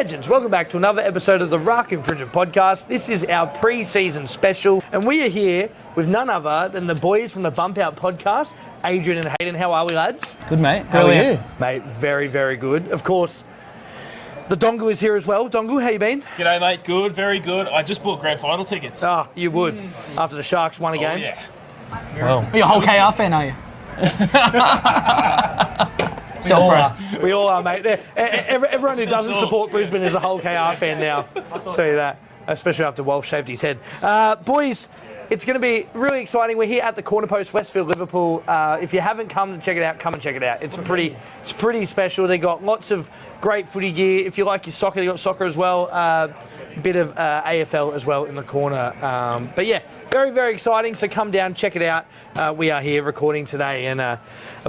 Legends, welcome back to another episode of the Ruck Infringement Podcast. This is our pre-season special, and we are here with none other than the boys from the Bumpout Podcast, Adrian and Hayden. How are we, lads? Good, mate. How are you? Mate, very, very good. Of course, the Dongle is here as well. Dongle, how you been? G'day, mate. Good, very good. I just bought grand final tickets. Ah, you would, after the Sharks won a game. Yeah. Well, You're a whole KR fan, are you? Self-first. We all are, mate. Everyone who doesn't support Brisbane is a whole KR fan now. I'll tell you that, especially after Walsh shaved his head. Boys, it's going to be really exciting. We're here at the Corner Post, Westfield, Liverpool. If you haven't come to check it out, come and check it out. It's pretty special. They got lots of great footy gear. If you like your soccer, they got soccer as well. Bit of AFL as well in the corner. But yeah, very, very exciting. So come down, check it out. We are here recording today, and a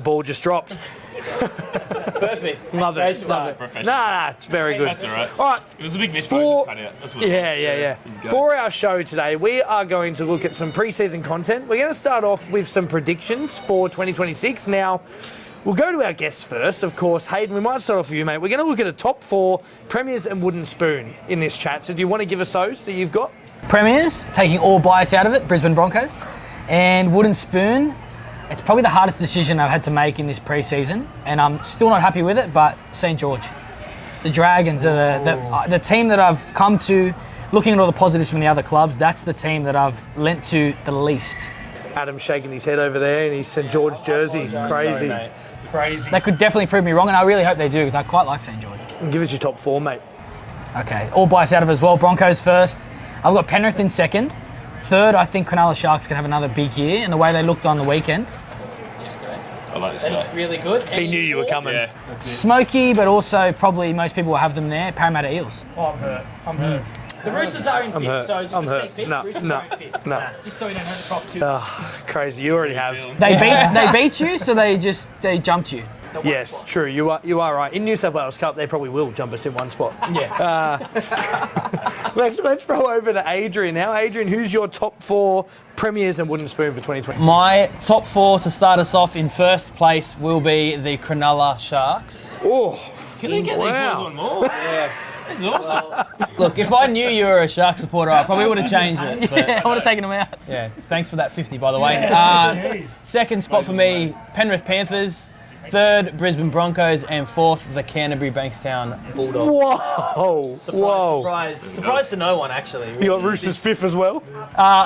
ball just dropped. That's perfect. Love it. Love it. Professional. Nah, it's very good. That's all right. All right. It was a big miss, but I just cut out. That's what it was. Yeah. For our show today, we are going to look at some pre-season content. We're going to start off with some predictions for 2026. Now, we'll go to our guests first, of course. Hayden, we might start off with you, mate. We're going to look at a top 4 premiers and wooden spoon in this chat. So do you want to give us those that you've got? Premiers, taking all bias out of it, Brisbane Broncos. And wooden spoon, it's probably the hardest decision I've had to make in this pre-season, and I'm still not happy with it, but St. George. The Dragons are the team that I've come to, looking at all the positives from the other clubs, that's the team that I've lent to the least. Adam's shaking his head over there in his St. George jersey. Crazy. Crazy. They could definitely prove me wrong, and I really hope they do, because I quite like St. George. And give us your top 4, mate. Okay, all bias out of it as well. Broncos first. I've got Penrith in second. Third, I think Cronulla Sharks can have another big year, and the way they looked on the weekend. Yesterday. I like this guy. Really good. He knew you were coming. Yeah. Smoky, but also probably most people will have them there. Parramatta Eels. Oh, I'm hurt. The Roosters are in I'm fifth, hurt. so just I'm a hurt. sneak peek. No, Roosters no, are in fifth. no. Just so you don't hurt the prop too. Crazy. You already have. They beat you, so they jumped you. Yes, spot. True. You are right. In New South Wales Cup, they probably will jump us in one spot. Yeah. Let's throw over to Adrian now. Adrian, who's your top 4 premiers and wooden spoon for 2026? my top 4 to start us off in first place will be the Cronulla Sharks. Oh, Can we get these boys on more? Yes. That's awesome. Look, if I knew you were a Shark supporter, I probably would have changed it. But I would have taken them out. yeah, thanks for that 50, by the way. Second spot for me, Penrith Panthers. Third, Brisbane Broncos, and fourth, the Canterbury Bankstown Bulldogs. Whoa. Surprise to no one, actually. You got Roosters 5th as well?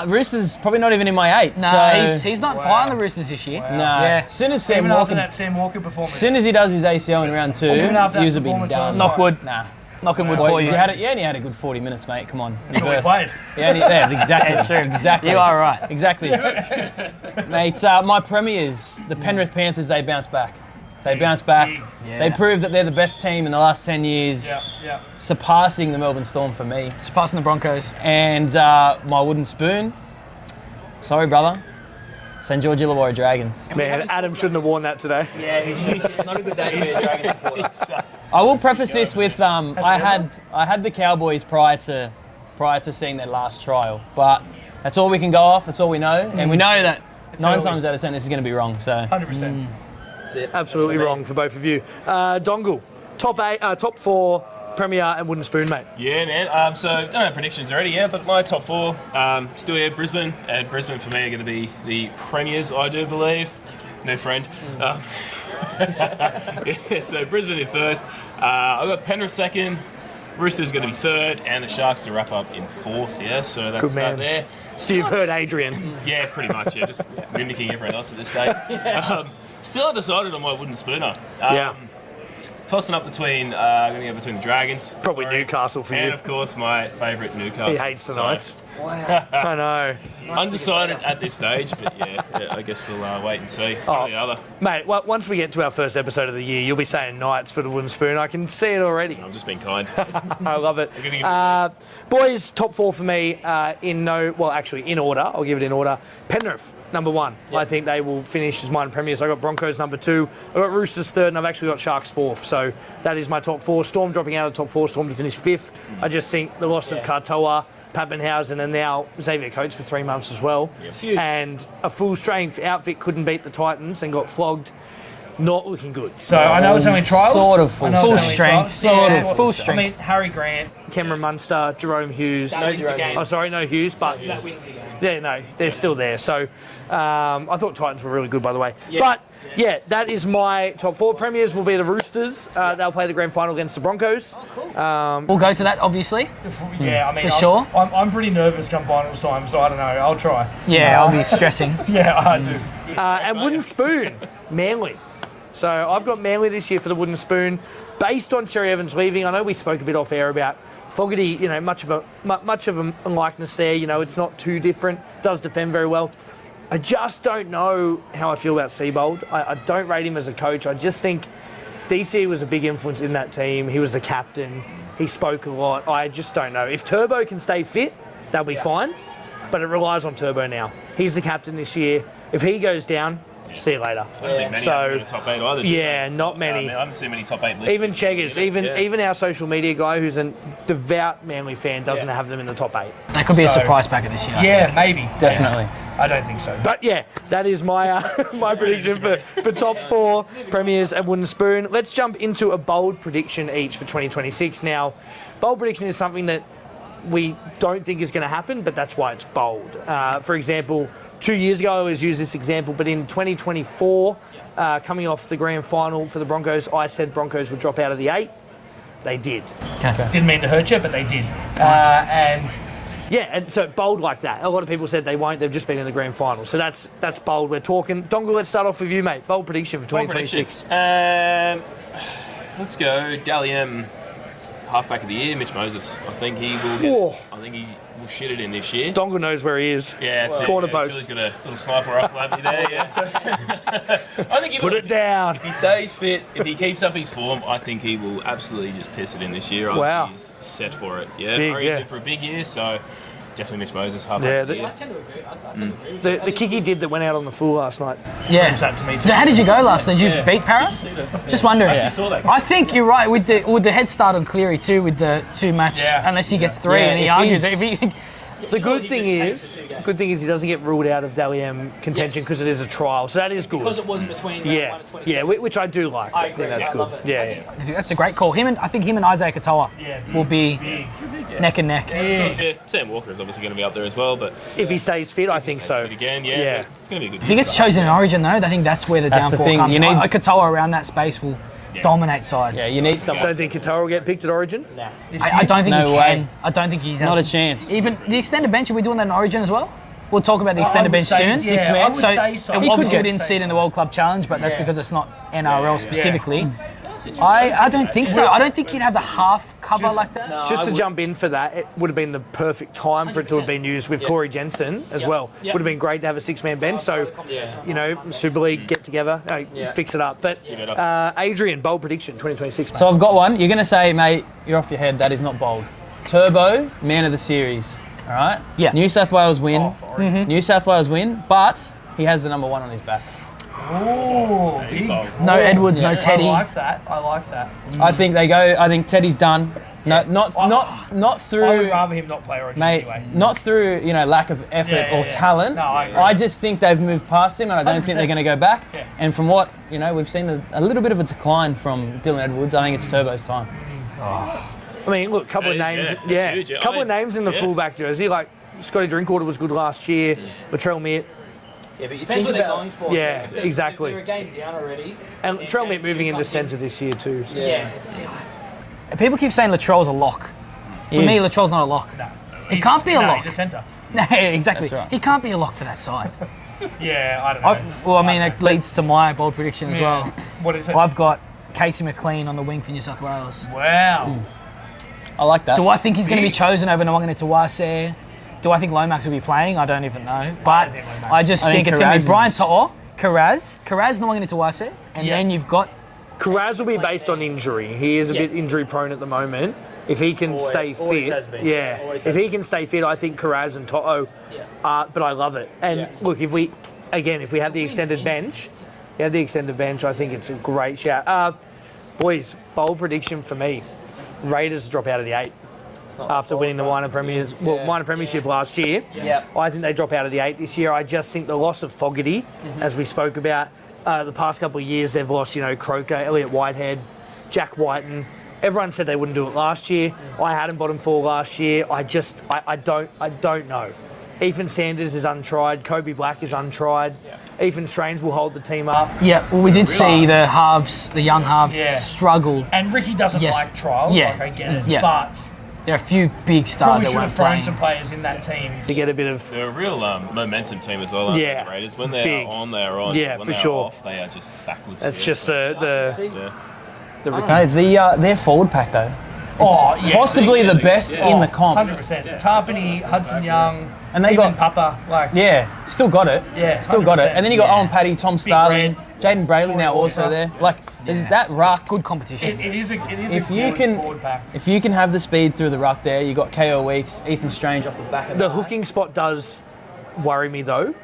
Roosters probably not even in my 8. No, so he's not flying the Roosters this year. Nah. Yeah. As soon as Even after that Sam Walker performance. As soon as he does his ACL in round 2, even after that you'll be performance done. last Knock wood. Nah. Knocking wood for you. You only had a good 40 minutes, mate. Come on. We played. Exactly. Exactly. You are right. Exactly. Mate, my premiers, the Penrith Panthers, they bounce back. They bounce back. Yeah. They prove that they're the best team in the last 10 years, Yeah. surpassing the Melbourne Storm for me. Surpassing the Broncos. And my wooden spoon, sorry, brother, St. George Illawarra Dragons. Man, Adam shouldn't have worn that today. Yeah, it's not a good day to be a Dragon supporter. I will preface this with I had the Cowboys prior to seeing their last trial, but that's all we can go off. That's all we know, and we know that 9 times out of 10 this is going to be wrong. So 100%. Absolutely wrong for both of you. Dongle, top 4 premier and wooden spoon, mate. Yeah, man. So, don't have predictions already, but my top 4, still here, Brisbane. And Brisbane, for me, are going to be the premiers, I do believe. No friend. So, Brisbane in first. I've got Penrith second. Roosters going to be third. And the Sharks to wrap up in fourth, so that's Good man. that there. So you've heard Adrian. Yeah, pretty much, just mimicking everyone else at this stage. Still undecided on my wooden spooner. Tossing up between, I'm going to go between the Dragons. Probably Newcastle for you. And, of course, my favourite Newcastle. He hates the Knights. Wow. I know. Undecided at this stage, but I guess we'll wait and see. One or the other. Mate, once we get to our first episode of the year, you'll be saying Knights for the wooden spoon. I can see it already. I'm just being kind. I love it. Boys, top 4 for me in order. I'll give it in order. Penrith, number 1. I think they will finish as mine premiers. I got Broncos number 2. I got Roosters 3rd, and I've actually got Sharks 4th. So that is my top 4. Storm dropping out of the top 4. Storm to finish 5th. I just think the loss of Katoa, Pappenhausen, and now Xavier Coates for 3 months as well. And a full strength outfit couldn't beat the Titans and got flogged not looking good. So I know it's only trials. Sort of full I know it's strength. only Full trials. strength. Full strength. I mean, Harry Grant. Cameron Munster, Jerome Hughes. That wins the game. Oh, sorry, no Hughes, but That wins the game. yeah, no, they're still there. So I thought Titans were really good, by the way. But yeah, that is my top 4. Premiers will be the Roosters. They'll play the grand final against the Broncos. We'll go to that, obviously. Yeah, I mean, For sure. I'm pretty nervous come finals time, so I don't know. I'll try. Yeah, I'll be stressing. Yeah, I do. And Wooden Spoon, Manly. So I've got Manly this year for the Wooden Spoon. Based on Cherry Evans leaving, I know we spoke a bit off air about Fogarty, much of a likeness there. It's not too different. Does defend very well. I just don't know how I feel about Seibold. I don't rate him as a coach. I just think DC was a big influence in that team. He was the captain. He spoke a lot. I just don't know. If Turbo can stay fit, they'll be fine. But it relies on Turbo now. He's the captain this year. If he goes down, see you later. I don't think many have been in the top 8 either. Yeah, not many. I haven't seen many top 8 lists. Even Cheggers, even our social media guy who's a devout Manly fan doesn't have them in the top 8. That could be a surprise packet this year. I Yeah, think. maybe. Definitely. I don't think so. But yeah, that is my my prediction for top 4 premiers and Wooden Spoon. Let's jump into a bold prediction each for 2026. Now, bold prediction is something that we don't think is going to happen, but that's why it's bold. For example, 2 years ago I always use this example, but in 2024, coming off the grand final for the Broncos, I said Broncos would drop out of the 8. They did. Didn't mean to hurt you, but they did. And Yeah, and so bold like that. A lot of people said they won't. They've just been in the grand final. So that's bold. We're talking. Dongle, let's start off with you, mate. Bold prediction for 2026. Let's go. Dally M, halfback of the year, Mitch Moses. I think he will shit it in this year. Dongle knows where he is. Yeah, it's corner post. Julie's got a little sniper rifle at me there. Yeah, so I think he Put will. it down. If he stays fit, if he keeps up his form, I think he will absolutely just piss it in this year. Wow. I think he's set for it. Yeah, Big, Murray's yeah. in for a big year, so definitely Mitch Moses, halfback Yeah, of the year. I tend to agree. I tend to agree. The kick he did that went out on the full last night. Yeah. proves that to me too. So how did you go last night? Did you beat Para? Just wondering. I actually saw that. I think you're right with the head start on Cleary too with the 2 match. Yeah. Unless he gets 3 Yeah, and he if argues. he's- If he, The good thing is he doesn't get ruled out of Dally M contention because it is a trial. So that is good. Because it wasn't between 1 Yeah, and 26. yeah, which I do like. I agree. think that's I good. love it. Yeah. that's a great call. I think him and Isaiah Katoa will be neck and neck. Yeah, Sam Walker is obviously going to be up there as well, but If he stays fit, I think so. fit again, Yeah. it's going to be a good If he gets chosen in Origin though, I think that's where the That's the downfall thing, comes. you need- Katoa around that space will dominate sides. Yeah, you need someone. Don't think Qatar will get picked at Origin? I don't think No he way. can. I don't think he does. Not a chance. Even the extended bench, are we doing that in Origin as well? We'll talk about the extended bench soon. Yeah, I would say so. Obviously we didn't see it in the World Club Challenge, but that's because it's not NRL specifically. I don't think so. I don't think he'd have the half cover like that. Just to jump in for that, it would have been the perfect time for it to have been used with Corey Jensen as well. Would have been great to have a 6-man bench. So, Super League, get together, fix it up. But Adrian, bold prediction, 2026. Mate. So I've got one. You're going to say, mate, you're off your head. That is not bold. Turbo, man of the series. All right? Yeah. New South Wales win. New South Wales win, but he has the number 1 on his back. Oh, big. No Edwards, no Teddy. I like that. I think they go. I think Teddy's done. No, not I would through, rather him not play Origin mate. anyway. Not through lack of effort or talent. No, I agree. I just think they've moved past him, and I don't think they're 100%. going to go back. Yeah. And from what we've seen a little bit of a decline from Dylan Edwards. I think it's Turbo's time. I mean, look, couple of That is, names. that's huge, yeah. Couple of names in the fullback jersey. Like Scotty Drinkwater was good last year. Latrell Mitt. Yeah, but depends what they're going for. Yeah, exactly. They're a game down already. And Latrell Mitt moving into centre this year too. So. Yeah. People keep saying Latrell's a lock. For He me, is. Latrell's not a lock. No. He can't be a lock. He's a centre. No, exactly. That's right. He can't be a lock for that side. Yeah, I don't know. It leads to my bold prediction as well. What is it? I've got Casey McLean on the wing for New South Wales. Wow. I like that. Do I think he's going to be chosen over Nwangana Tawase? Do I think Lomax will be playing? I don't even know. But think Lomax. I just I think think it's going to Karaz be Brian is- To'o, Karaz, Nwangana Tawase, and then you've got Karaz will be based on injury. He is a bit injury prone at the moment. If he can stay fit, if he can stay fit, I think Karaz and To'o are. But I love it. And look, if we have the extended bench, I think it's a great shout. Boys, bold prediction for me: Raiders drop out of the 8 after winning the minor premiership last year. Yeah. I think they drop out of the 8 this year. I just think the loss of Fogarty, as we spoke about, The past couple of years, they've lost, Croker, Elliot Whitehead, Jack Whiten. Everyone said they wouldn't do it last year. I had him bottom 4 last year. I don't know. Ethan Sanders is untried. Kobe Black is untried. Yeah. Ethan Strange will hold the team up. Yeah, well, we did see the young halves struggled. And Ricky doesn't like trials, I get it. But there are a few big stars that weren't playing. Probably should have thrown some players in that team to get a bit of... They're a real momentum team as well, aren't they, the Raiders? When they're on, they're on. Yeah, when for they're sure. off, they are just backwards. It's just their forward pack though. Possibly the best in the comp. 100%. Tarpany, Hudson Young, and they even got Papa. Still got it. Yeah, still got it. And then you got Owen Paddy, Tom Starling, Jaden Brayley now also there. There's that ruck. It's good competition. It is a forward pack. If you can have the speed through the ruck there, you got KO Weeks, Ethan Strange off the back of the hooking spot does worry me though.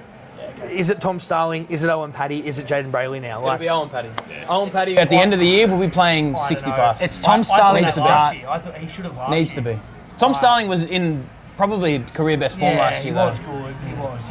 Is it Tom Starling? Is it Owen Paddy? Is it Jaden Brayley now? It'll be Owen Paddy. Yeah. Owen Paddy at the end of the year will be playing 60 plus. It's Tom Starling to start. I thought he should have Needs to be. Tom Starling was in probably career best form last year. He was good. He was,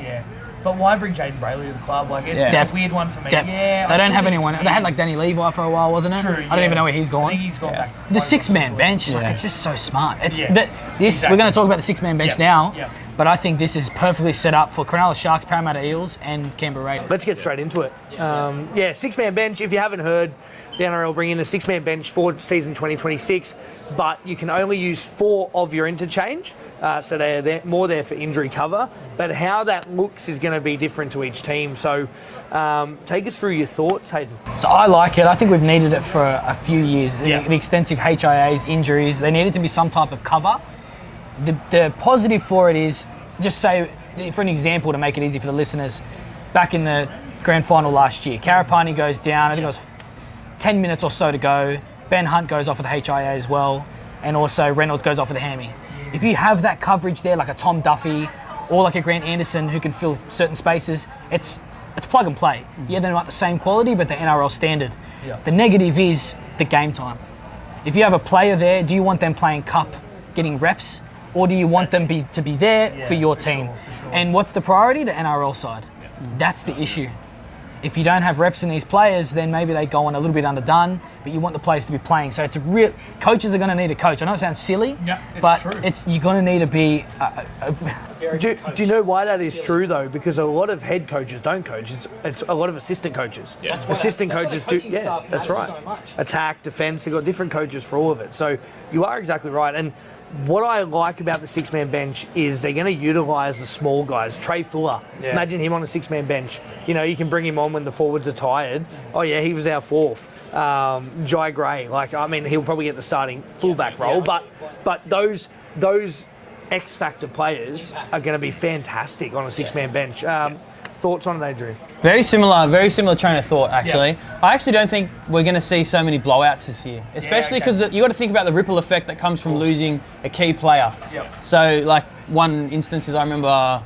But why bring Jaden Brayley to the club? It's a weird one for me. Depth. Yeah, they don't have anyone. They had Danny Levi for a while, wasn't it? True. I don't even know where he's gone. I think he's gone back. The 6-man bench, it's just so smart. We're going to talk about the 6-man bench now. Yeah. But I think this is perfectly set up for Cronulla Sharks, Parramatta Eels, and Canberra Raiders. Let's get straight into it. 6-man bench. If you haven't heard, the NRL bring in a 6-man bench for season 2026, but you can only use 4 of your interchange, so they're more there for injury cover. But how that looks is going to be different to each team. So take us through your thoughts, Hayden. So I like it. I think we've needed it for a few years. The extensive HIAs, injuries, there needed to be some type of cover. The positive for it is, just say, for an example to make it easy for the listeners, back in the grand final last year, Karapani goes down, I think it was 10 minutes or so to go, Ben Hunt goes off with the HIA as well, and also Reynolds goes off with the hammy. If you have that coverage there, like a Tom Duffy or like a Grant Anderson who can fill certain spaces, it's plug and play. Yeah, they're not the same quality, but the NRL standard. Yeah. The negative is the game time. If you have a player there, do you want them playing cup, getting reps? Or do you want them to be there for your team? Sure. And what's the priority? The NRL side. Yeah. That's the issue. If you don't have reps in these players, then maybe they go on a little bit underdone, but you want the players to be playing. So it's coaches are going to need a coach. I know it sounds silly, but true. You're going to need to be do you know why that is true though? Because a lot of head coaches don't coach. It's a lot of assistant coaches. Yeah. Assistant coaches do. Yeah, that's right. So attack, defense. They've got different coaches for all of it. So you are exactly right. And what I like about the 6-man bench is they're going to utilise the small guys. Trey Fuller, imagine him on a 6-man bench. You can bring him on when the forwards are tired. Oh yeah, he was our 4th. Jai Gray, he'll probably get the starting fullback role. But those X factor players are going to be fantastic on a 6-man bench. Thoughts on it, Adrian? Very similar train of thought, actually. Yeah. I actually don't think we're going to see so many blowouts this year, especially because you got to think about the ripple effect that comes from losing a key player. Yep. So, one instance is I remember, I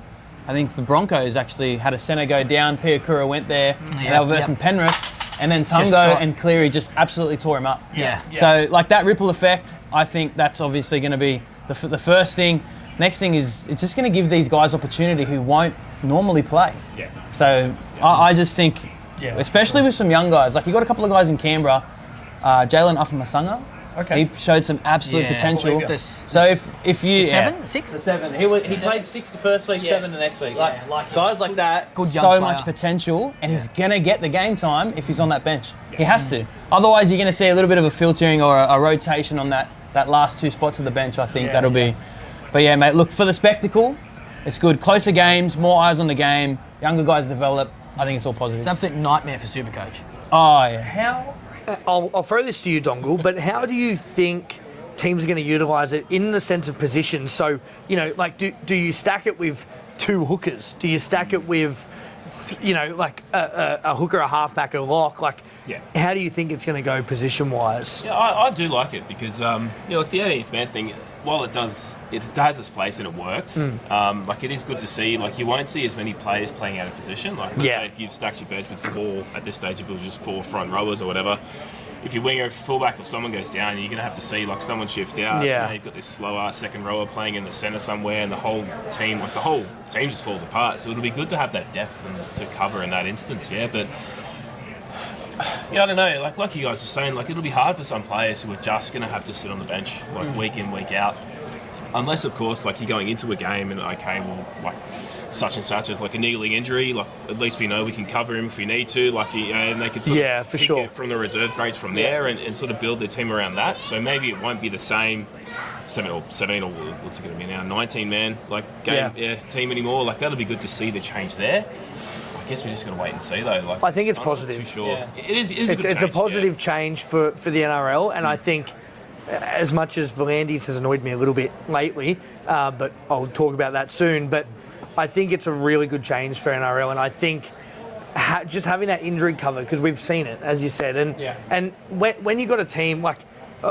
think the Broncos actually had a centre go down. Piakura went there, and they were versing Penrith, and then Tungo and Cleary just absolutely tore him up. Yeah. So, that ripple effect, I think that's obviously going to be the first thing. Next thing is it's just going to give these guys opportunity who won't normally play. Yeah. So I just think, especially with some young guys, you got a couple of guys in Canberra, Jalen Ufamasanga. Okay. He showed some absolute potential. So if you 7, 6, the 7, he played 6 the first week, 7 the next week. Guys like that, good young so player. much potential, and he's gonna get the game time if he's on that bench. He has to. Otherwise, you're gonna see a little bit of a filtering or a rotation on that last 2 spots of the bench. I think that'll be. But yeah, mate, look, for the spectacle, it's good. Closer games, more eyes on the game, younger guys develop. I think it's all positive. It's an absolute nightmare for SuperCoach. Oh, yeah. How? I'll throw this to you, Dongle, but how do you think teams are going to utilise it in the sense of position? So, do you stack it with 2 hookers? Do you stack it with, a hooker, a halfback, a lock? How do you think it's going to go position-wise? Yeah, I do like it because, the 18th man thing, while it has its place and it works, it is good to see. You won't see as many players playing out of position. Let's say if you've stacked your bench with 4 at this stage, if it was just 4 front rowers or whatever, if your winger, fullback or someone goes down, you're going to have to see someone shift out. Yeah. You've got this slow-ass second rower playing in the centre somewhere, and the whole team just falls apart. So it'll be good to have that depth and to cover in that instance. Yeah, but Yeah, I don't know. Like you guys were saying, like it'll be hard for some players who are just going to have to sit on the bench week in, week out. Unless, of course, like you're going into a game and okay, well, like such and such as like a niggling injury, like at least we know we can cover him if we need to. Like and they can sort of pick it from the reserve grades from there and sort of build their team around that. So maybe it won't be the same 17 or what's it going to be now? 19 man like game team anymore. Like that'll be good to see the change there. I guess we're just going to wait and see though. Like I think it's I'm positive. Not too sure. Yeah. It is. It's a positive change for the NRL, and I think. As much as Volandis has annoyed me a little bit lately, but I'll talk about that soon. But I think it's a really good change for NRL, and I think just having that injury cover, because we've seen it, as you said, and when you've got a team like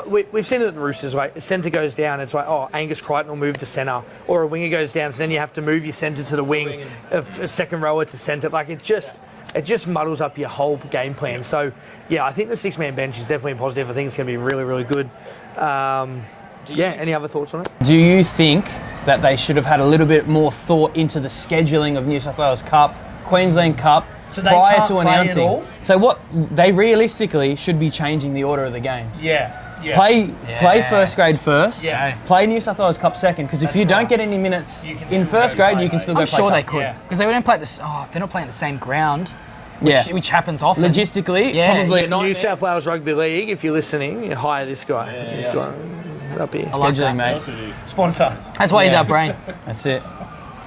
we've seen it at the Roosters, right? A centre goes down, it's like, oh, Angus Crichton will move to centre, or a winger goes down, so then you have to move your centre to the wing, a second rower to centre. Like it just muddles up your whole game plan. So yeah, I think the 6-man bench is definitely a positive. I think it's going to be really, really good. Any other thoughts on it? Do you think that they should have had a little bit more thought into the scheduling of New South Wales Cup, Queensland Cup, prior to announcing? So what they realistically should be changing the order of the games. Play first grade first. Play New South Wales Cup second, because if you don't get any minutes in first grade, you can still go play Cup. They could, because they wouldn't play this. Oh, if they're not playing the same ground. Which happens often. Logistically, probably New South Wales Rugby League, if you're listening, you hire this guy. This guy up here. Scheduling, mate. Sponsor. That's why he's our brain. That's it.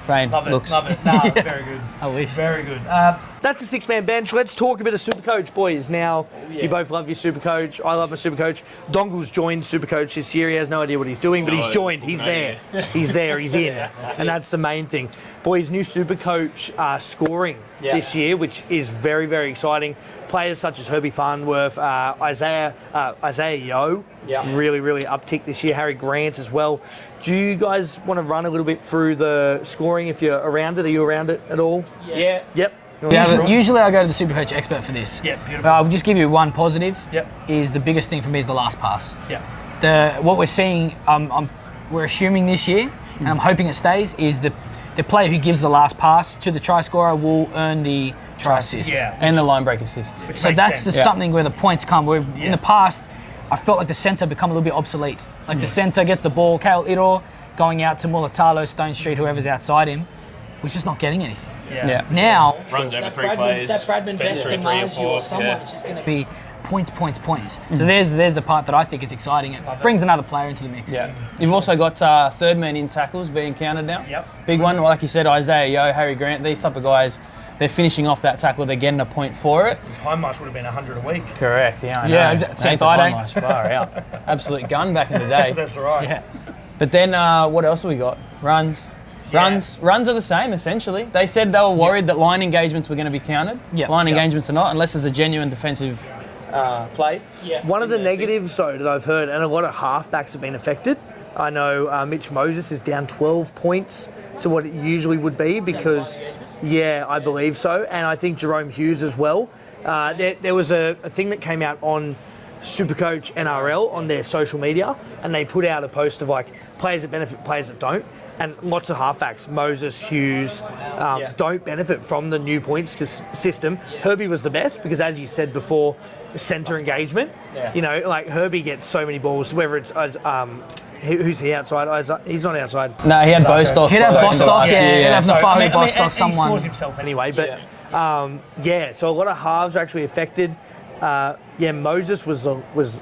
Brain. Love it. Looks. Love it. Nah, very good. I wish. Very good. That's the 6-man bench. Let's talk a bit of SuperCoach, boys. Now, you both love your SuperCoach. I love my SuperCoach. Dongle's joined SuperCoach this year. He has no idea what he's doing, but he's joined. He's there. He's there. He's in. And that's the main thing. Boys, new SuperCoach scoring this year, which is very, very exciting. Players such as Herbie Farnworth, Isaiah Yeo, really, really uptick this year. Harry Grant as well. Do you guys want to run a little bit through the scoring if you're around it? Are you around it at all? Yeah. Yep. Usually I go to the SuperCoach expert for this. Yeah, beautiful. I'll just give you one positive. Yep. Is the biggest thing for me is the last pass. Yeah. What we're seeing, we're assuming this year, and I'm hoping it stays, is the player who gives the last pass to the try scorer will earn the try assist. Yeah. And the line break assist. So that's something where the points come. Where in the past, I felt like the centre become a little bit obsolete. Like the centre gets the ball, Kale Iro going out to Mulatalo, Stone Street, whoever's outside him, was just not getting anything. Yeah. Now runs over three players. That Bradman fence Best through 3 or 4. or someone is just going to be points. So there's the part that I think is exciting. It brings another player into the mix. Yeah. You've also got third man in tackles being counted now. Yep. Big one, like you said, Isaiah Yeo, Harry Grant, these type of guys, they're finishing off that tackle, they're getting a point for it. His home march would have been 100 a week. Correct, I know. Yeah, exactly. Same Friday. Far out. Absolute gun back in the day. That's right. Yeah. But then what else have we got? Runs. Runs are the same, essentially. They said they were worried that line engagements were going to be counted. Line engagements are not, unless there's a genuine defensive play. One of the negatives, though, that I've heard, and a lot of halfbacks have been affected. I know Mitch Moses is down 12 points to what it usually would be because, I believe so. And I think Jerome Hughes as well. There was a thing that came out on SuperCoach NRL on their social media, and they put out a post of like players that benefit, players that don't. And lots of halfbacks, Moses, Hughes, don't benefit from the new points system. Herbie was the best because, as you said before, centre engagement. You know, like Herbie gets so many balls, whether it's who's he outside? He's not outside. No, he had Bostock. He'd have Bostock, he'd have Nafahu Bostock, someone. He scores himself anyway, but so a lot of halves are actually affected. Moses was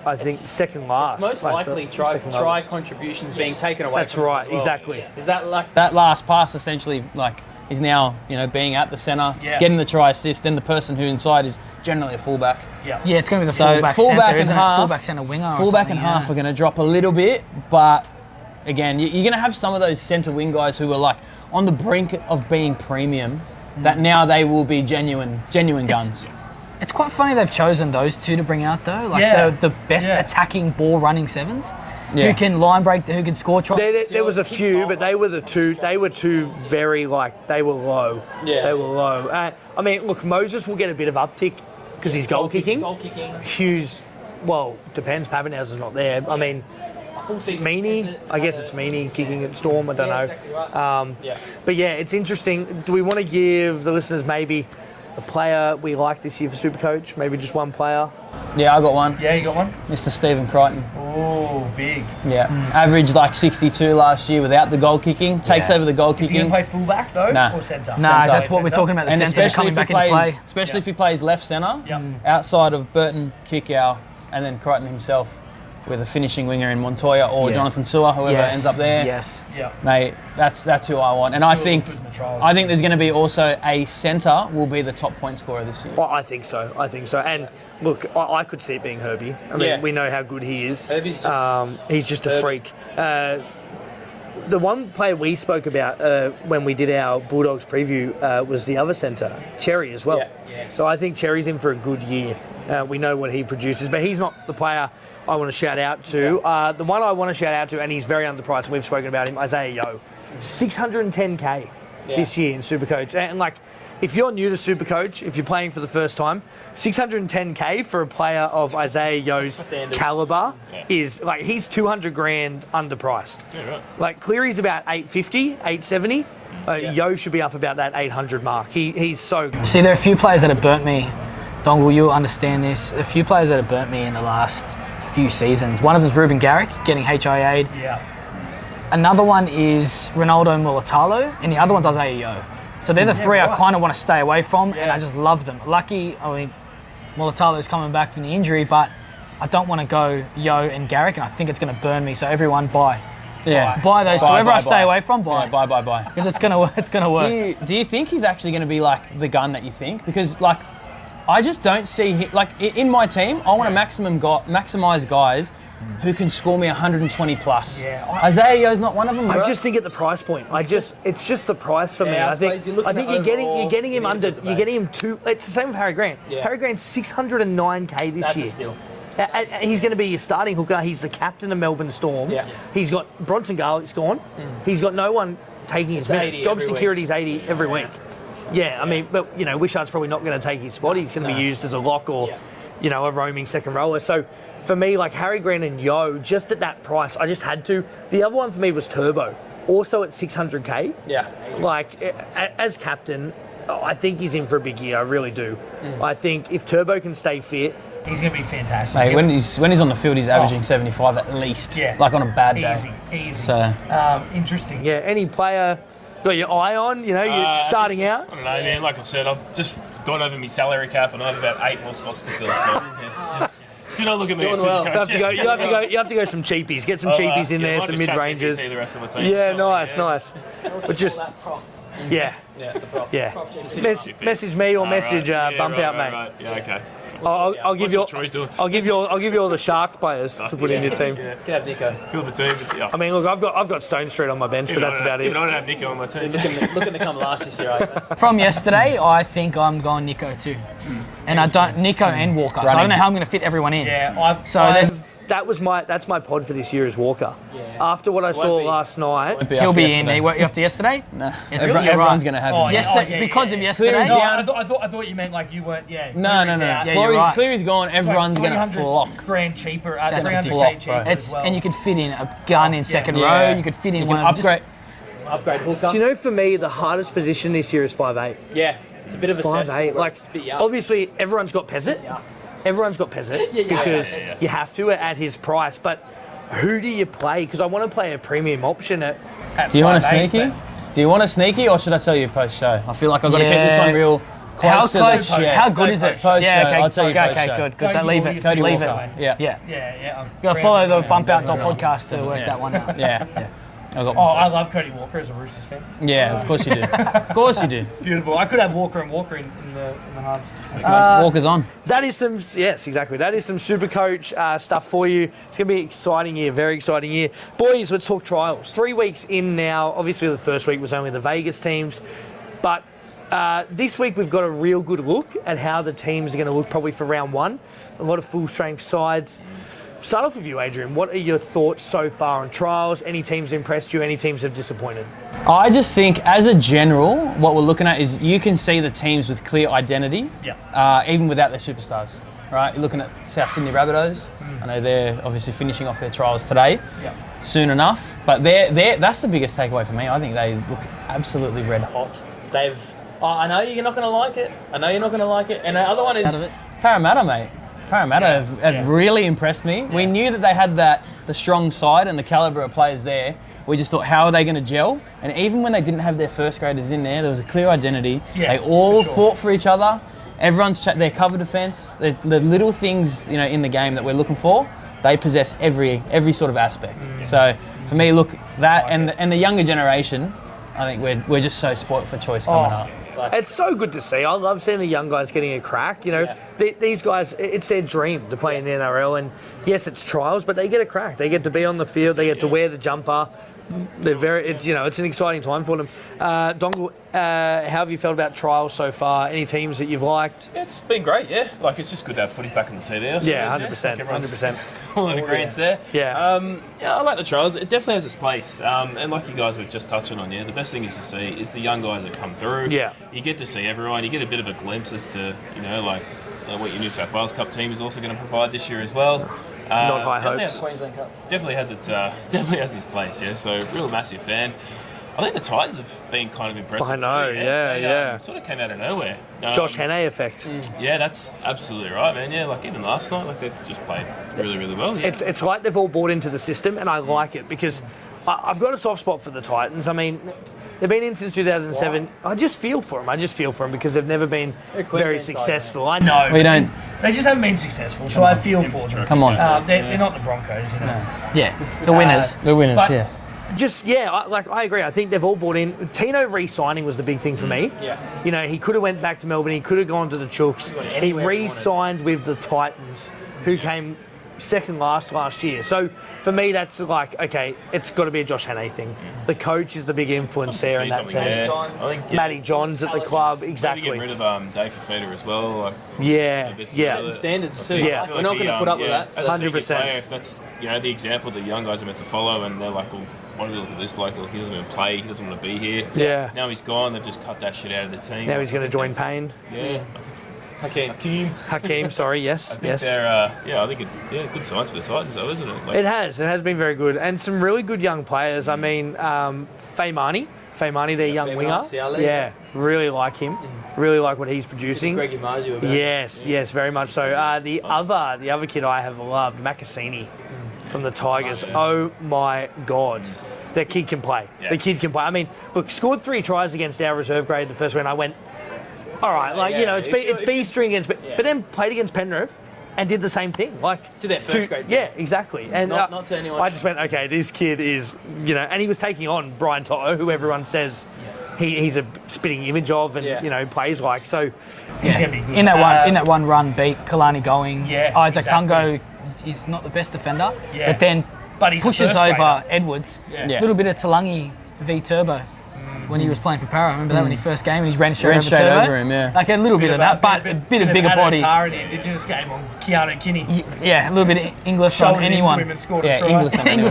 I think second last. It's most likely try contributions being taken away. That's right, exactly. Is that like that last pass essentially like is now being at the centre, getting the try assist, then the person who inside is generally a fullback. Yeah, it's going to be the fullback centre, and half, fullback centre winger. Fullback and half are going to drop a little bit, but again, you're going to have some of those centre wing guys who are like on the brink of being premium. That now they will be genuine guns. It's quite funny they've chosen those two to bring out though, like the best attacking ball running sevens, who can line break, who can score tries. There was a few, but they were two very they were low. Yeah. They were low. I mean, look, Moses will get a bit of uptick because he's goal kicking. Hughes, well, depends. Pappenhausen's not there. I mean, Meany, I guess it's Meany kicking at Storm. I don't know. Exactly right. But it's interesting. Do we want to give the listeners maybe a player we like this year for SuperCoach? Maybe just one player? Yeah, I got one. Yeah, you got one? Mr. Stephen Crichton. Oh, big. Yeah. Averaged like 62 last year without the goal kicking. Takes over the goal Is he kicking. going to play fullback, though? Nah. Or centre? Nah, that's what we're talking about, the And centre especially coming if back he into play. plays, especially if he plays left centre, Yep. outside of Burton, Kickow, and then Crichton himself with a finishing winger in Montoya or Yeah. Jonathan Sewer, whoever ends up there. Yes. Yeah. Mate, that's who I want. And I Sewer think looked good in the trials. there's going to be also a centre will be the top point scorer this year. Well, I think so. And look, I could see it being Herbie. I mean, Yeah. we know how good he is. Herbie's just He's just a freak. The one player we spoke about when we did our Bulldogs preview was the other centre, Cherry, as well. Yeah. Yes. So I think Cherry's in for a good year. We know what he produces, but he's not the player I want to shout out to. The one I want to shout out to, and he's very underpriced, and we've spoken about him, Isaiah Yeo. 610K this year in SuperCoach. And like, if you're new to SuperCoach, if you're playing for the first time, 610K for a player of Isaiah Yeo's caliber is like, he's 200 grand underpriced. Yeah, right. Like, Cleary's about 850, 870. Yeo should be up about that 800 mark. He's so good. See, there are a few players that have burnt me. Dongle, you'll understand this. A few players that have burnt me in the last few seasons. One of them is Ruben Garrick, getting HIA'd. Yeah. Another one is Ronaldo Mulatalo, and the other one's Isaiah Yeo. So they're the three I kind of want to stay away from, and I just love them. Lucky, I mean, Mulatalo's coming back from the injury, but I don't want to go Yeo and Garrick, and I think it's going to burn me. So everyone, buy. Yeah. Buy those. So whoever I stay away from, buy. Yeah, buy. Because it's going to work. Do you think he's actually going to be like the gun that you think? Because like, I just don't see him, like in my team. I want to maximise guys who can score me 1120 plus. Yeah. Isaiah Yeo's not one of them, bro. I just think at the price point, it's just the price for me. Yeah, I I think suppose you're looking you're at getting overall, him you need under, to you're getting him two. It's the same with Harry Grant. Yeah. Harry Grant's 609K this That's year. a steal. He's going to be your starting hooker. He's the captain of Melbourne Storm. Yeah. He's got Bronson Garlick's gone. He's got no one taking his minutes. 80 Job every security's 80 every week. Yeah, I mean, but Wishart's probably not going to take his spot. He's going to be used as a lock or, a roaming second roller. So for me, like Harry Grant and Yeo, just at that price, I just had to. The other one for me was Turbo, also at 600K. Yeah. Like, as captain, I think he's in for a big year. I really do. I think if Turbo can stay fit, He's going to be fantastic. Mate, when he's on the field, he's averaging 75 at least. Yeah. Like on a bad day. Easy. So Interesting. yeah, any player got your eye on, you're starting out. I don't know, man. Like I said, I've just gone over my salary cap and I have about 8 more spots to fill. So, yeah. Do not look at me. Doing well. You have to go some cheapies. Get some cheapies in there, some mid ranges. The rest of the team, Yeah, so, nice. But just yeah. Message me or message Bumpout, mate. Right. Yeah, okay. I'll give you. I'll give you all the Shark players to put in your team. Yeah. can have Nico. Fill the team. Yeah. I mean, look, I've got Stone Street on my bench, but that's about it. Even I don't have Nico on my team. Looking to come last this year, I From yesterday, I think I'm going Nico too. And I don't Nico and Walker. So I don't know how I'm going to fit everyone in. Yeah. That's my pod for this year is Walker. After what I saw last night, He'll be in. After yesterday? Nah. It's- Everyone's you're right. going to have Oh, him. yeah. Because of yesterday. Cleary's No, down. I thought you meant like you weren't. Yeah. No. Cleary's out. Yeah, you're right. Cleary's gone. Everyone's going to 300 flock. grand cheaper. That's a 300K flop, cheaper bro. as well. And you could fit in a gun in second Yeah. row. You could fit in You one can of just- upgrade hooker. do you know, for me, the hardest position this year is 5'8". Yeah, it's a bit of a 5'8". Like, obviously, everyone's got Pezzett. Everyone's got Pezzett because you have to at his price. But who do you play? Because I want to play a premium option at Do you want a 5'8", sneaky? but- Do you want a sneaky, or should I tell you post show? I feel like I've got to keep this one real How close to close? the chest. How good is it? Post Yeah, show. okay, I'll tell you okay, post show. good. Cody Don't leave Walker, it. Cody Leave Walker. it. Yeah. Yeah. Yeah. You got to follow the Bumpout Podcast to work that one out. Yeah. I got Oh, one. I love Cody Walker as a Roosters fan. Yeah, of course you do. Of course you do. Beautiful. I could have Walker and Walker in the halves. Walker's on. That is some, yes, exactly. That is some SuperCoach stuff for you. It's going to be an exciting year, very exciting year. Boys, let's talk trials. 3 weeks in now. Obviously, the first week was only the Vegas teams. But this week, we've got a real good look at how the teams are going to look probably for round one. A lot of full-strength sides. Start off with you, Adrian. What are your thoughts so far on trials? Any teams impressed you? Any teams have disappointed? I just think, as a general, what we're looking at is you can see the teams with clear identity, even without their superstars. Right? You're looking at South Sydney Rabbitohs. I know they're obviously finishing off their trials today, soon enough. But that's the biggest takeaway for me. I think they look absolutely red hot. Oh, I know you're not going to like it. And the other one is Parramatta, mate. Parramatta have really impressed me. Yeah. We knew that they had the strong side and the calibre of players there. We just thought, how are they going to gel? And even when they didn't have their first graders in there was a clear identity. Yeah, they all fought for each other. Everyone's their cover defence, the little things in the game that we're looking for. They possess every sort of aspect. So for me, look, that and the younger generation, I think we're just so spoilt for choice coming up. It's so good to see. I love seeing the young guys getting a crack. These guys, it's their dream to play in the NRL. And yes, it's trials, but they get a crack. They get to be on the field. They get to wear the jumper. It's an exciting time for them. Dongle, how have you felt about trials so far? Any teams that you've liked? Yeah, it's been great. Yeah, it's just good to have footy back in the TD. Yeah, 100%. All in agreement there. Yeah. I like the trials. It definitely has its place. And like you guys were just touching on, the best thing is to see is the young guys that come through. Yeah. You get to see everyone. You get a bit of a glimpse as to what your New South Wales Cup team is also going to provide this year as well. Not high hopes. Definitely has its place. Yeah. So real massive fan. I think the Titans have been kind of impressive. I know. Too, yeah. They sort of came out of nowhere. Josh Hannay effect. Yeah, that's absolutely right, man. Yeah, even last night, they just played really, really well. Yeah. It's like they've all bought into the system, and I like it because I've got a soft spot for the Titans. I mean, they've been in since 2007. Wow. I just feel for them. Because they've never been very successful. I know. We don't. They just haven't been successful, so I feel for them. Come on. They're not the Broncos, No. Yeah, the winners. I agree. I think they've all bought in. Tino re-signing was the big thing for me. Yeah. He could have went back to Melbourne. He could have gone to the Chooks. He re-signed with the Titans, who came second last year. So for me, that's okay, it's got to be a Josh Hannay thing. The coach is the big influence there in that team. I think Matty Johns at the club, exactly. Maybe get rid of Dave Fafita as well. Standards too. Yeah. We're not going to put up with that. 100%. If that's the example the young guys are meant to follow, and they're like, well, why do we look at this bloke? He doesn't even play. He doesn't want to be here. Yeah. Now he's gone. They've just cut that shit out of the team. Now he's going to join Payne. Yeah. Hakeem, sorry, yes. I think they're, good signs for the Titans, though, isn't it? It has been very good. And some really good young players. I mean, Faimani, their young winger. Yeah, really like him. Really like what he's producing. Greggy Marju about Yes, very much so. The other kid I have loved, Makasini from the Tigers. Oh, my God. That kid can play. Yeah. The kid can play. I mean, look, scored 3 tries against our reserve grade the first round. I went, all right, it's B string against, but then played against Penrith and did the same thing, to their first grade team. Yeah, exactly. And not to anyone. I just went, okay, this kid is, and he was taking on Brian Toto, who everyone says he's a spitting image of, and plays like. So he's gonna be good. In that one run, beat Kalani going. Yeah, Isaac Tungo, he's not the best defender, but then he's pushes over Edwards. Yeah. A little bit of Talangi v Turbo. When he was playing for Para, remember that when he first came and he ran straight over him, Like a little bit of that, but a bit of bigger body. In the Indigenous game on Keanu Kinney. Yeah, a little bit of English on anyone. English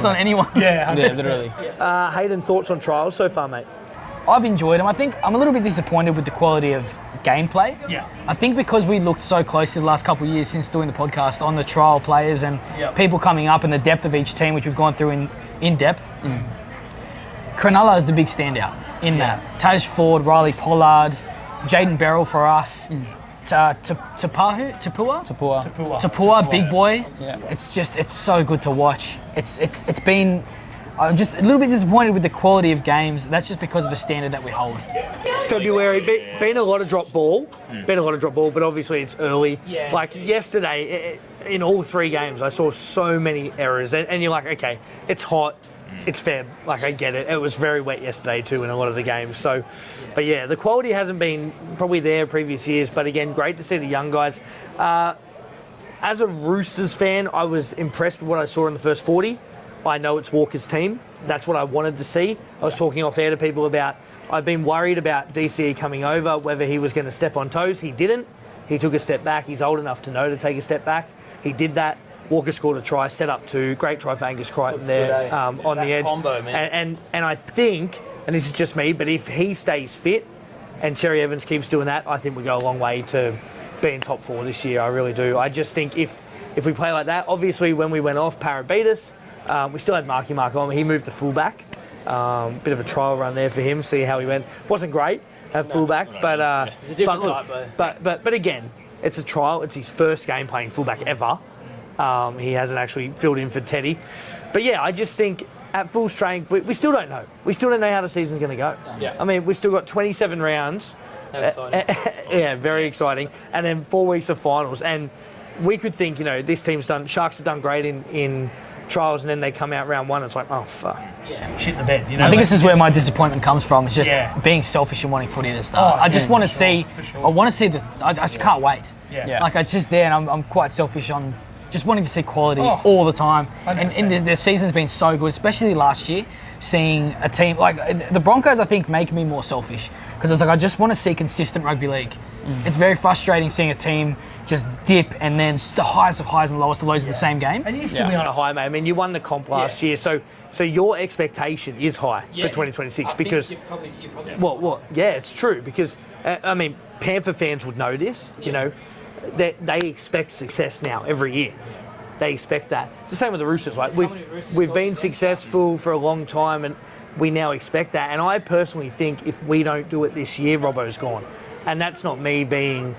on anyone. Yeah, literally. Hayden, thoughts on trials so far, mate? I've enjoyed them. I think I'm a little bit disappointed with the quality of gameplay. Yeah. I think because we looked so closely the last couple of years since doing the podcast on the trial players and people coming up and the depth of each team, which we've gone through in depth. Cronulla is the big standout in that. Taj Ford, Riley Pollard, Jaden Beryl for us. Tapua, big boy. Yeah. It's so good to watch. It's been. I'm just a little bit disappointed with the quality of games. That's just because of the standard that we hold. February, been a lot of drop ball, but obviously it's early. Yeah. Like yesterday, in all 3 games, I saw so many errors, and you're like, okay, it's hot. It's fair. I get it. It was very wet yesterday too in a lot of the games. So, but the quality hasn't been probably there previous years. But again, great to see the young guys. As a Roosters fan, I was impressed with what I saw in the first 40. I know it's Walker's team. That's what I wanted to see. I was talking off air to people about, I've been worried about DCE coming over, whether he was going to step on toes. He didn't. He took a step back. He's old enough to know to take a step back. He did that. Walker scored a try, set up 2. Great try for Angus Crichton there on the edge. Combo, man. And I think, and this is just me, but if he stays fit and Cherry Evans keeps doing that, I think we go a long way to being top 4 this year. I really do. I just think if we play like that, obviously when we went off, Para beat us. We still had Mark on. He moved to fullback. Bit of a trial run there for him, see how he went. Wasn't great, at fullback. But It's a different look, type, though. but again, it's a trial. It's his first game playing fullback ever. He hasn't actually filled in for Teddy. But yeah, I just think at full strength, we still don't know. We still don't know how the season's going to go. Yeah. I mean, we've still got 27 rounds. How exciting. Yeah, very exciting. And then 4 weeks of finals. And we could think, this team's done, Sharks have done great in trials, and then they come out round one, it's like, oh, fuck. Shit in the bed, I think this is where my disappointment comes from. It's just being selfish and wanting footy to start. Oh, I just want to see. for sure. I want to see I just can't wait. Yeah. Like it's just there, and I'm quite selfish on just wanting to see quality all the time. 100%. And the season's been so good, especially last year. Seeing a team like the Broncos, I think, make me more selfish because it's like I just want to see consistent rugby league. It's very frustrating seeing a team just dip and then the highest of highs and lowest of lows in the same game. And you still be on A high, mate. I mean, you won the comp last year, so your expectation is high for 2026 because, it's true because I mean, Panther fans would know this. They expect success now every year. They expect that. It's the same with the Roosters. Like we've been successful for a long time, and we now expect that. And I personally think if we don't do it this year, Robbo's gone. And that's not me being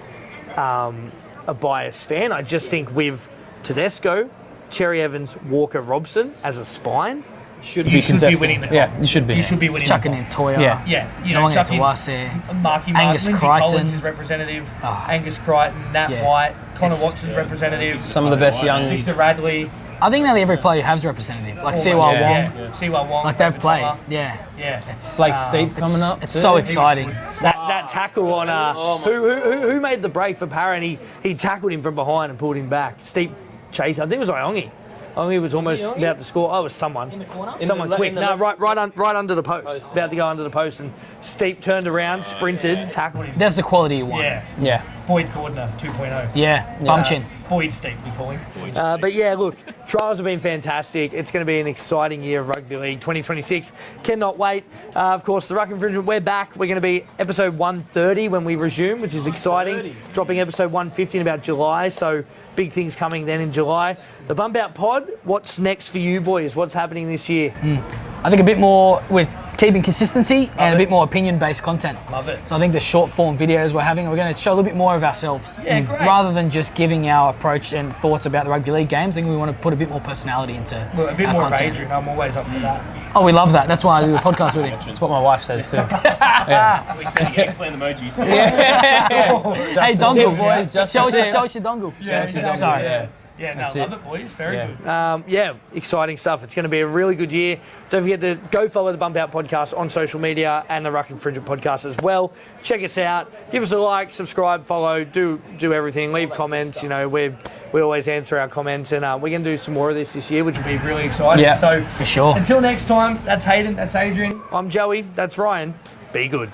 a biased fan. I just think with Tedesco, Cherry Evans, Walker, Robson as a spine, you should be winning the comp. Yeah, you should be. You should be winning Chucking the in comp. Toya. Yeah, chucking to us there. Marky Angus Lindsay Crichton. Collins is representative. Angus Crichton, Nat White, Connor Watson's representative. Some of the best young. Victor Radley. I think nearly every player has representative, like Siwa Wong. Siwa Wong. Like they've played. Thomas. Yeah. It's Blake Steep coming up. It's too. so exciting. that tackle on who made the break for Parra, and he tackled him from behind and pulled him back. Steep chase. I think it was Iongi. Iongi was almost about to score. Oh, it was someone. In the corner? Someone quick. No, right under the post. About to go under the post, and Steep turned around, sprinted, tackled him. That's the quality you want. Yeah. Boyd Cordner 2.0. Yeah. Bum chin. Boyd Steep, we call him. But yeah, look, trials have been fantastic. It's going to be an exciting year of rugby league. 2026, cannot wait. Of course, the Ruck Infringement, we're back. We're going to be episode 130 when we resume, which is exciting. Dropping episode 150 in about July, so big things coming then in July. The Bumpout Pod, what's next for you boys? What's happening this year? I think a bit more with keeping consistency and a bit more opinion-based content. Love it. So I think the short-form videos we're having, we're going to show a little bit more of ourselves. Yeah, great. Rather than just giving our approach and thoughts about the rugby league games, I think we want to put a bit more personality into Well, a bit our more content. of Adrian. I'm always up for that. Oh, we love that. That's why I do the podcast with him. That's what my wife says too. We send the eggplant emojis. Hey, dongle, boys, just show it. us your dongle. Sorry. Yeah, That's love it. it, boys. Very good. Exciting stuff. It's going to be a really good year. Don't forget to go follow the Bumpout Podcast on social media and the Ruck Infringement Podcast as well. Check us out. Give us a like, subscribe, follow, do everything. Leave comments. We always answer our comments, and we're going to do some more of this year, which will be Really exciting. Yeah, So for sure. until next time, that's Hayden, that's Adrian. I'm Joey. That's Ryan. Be good.